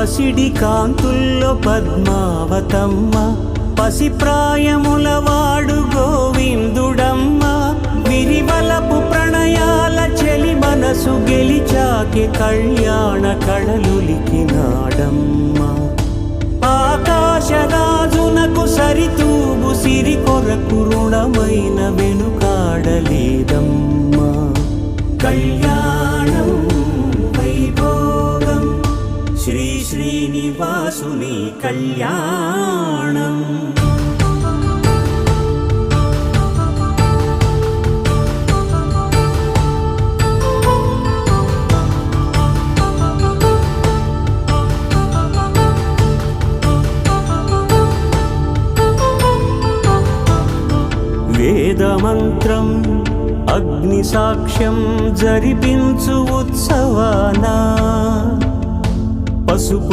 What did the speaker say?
పసిడి కాంతుల్లో పద్మావతమ్మ, పసిప్రాయముల వాడు గోవిందుడమ్మ. విరివలపు ప్రణయాల చెలి మనసు గెలిచాకే కళ్యాణ కళలులికినాడమ్మ. ఆకాశరాజునకు సరితూగు సిరి కొరకు రుణమైన వెనుకాడలేదమ్మా. కళ్యాణం వైభోగం శ్రీ శ్రీనివాసుని కళ్యాణం. వేదమంత్రం అగ్ని సాక్ష్యం జరిపించు ఉత్సవాన పసుపు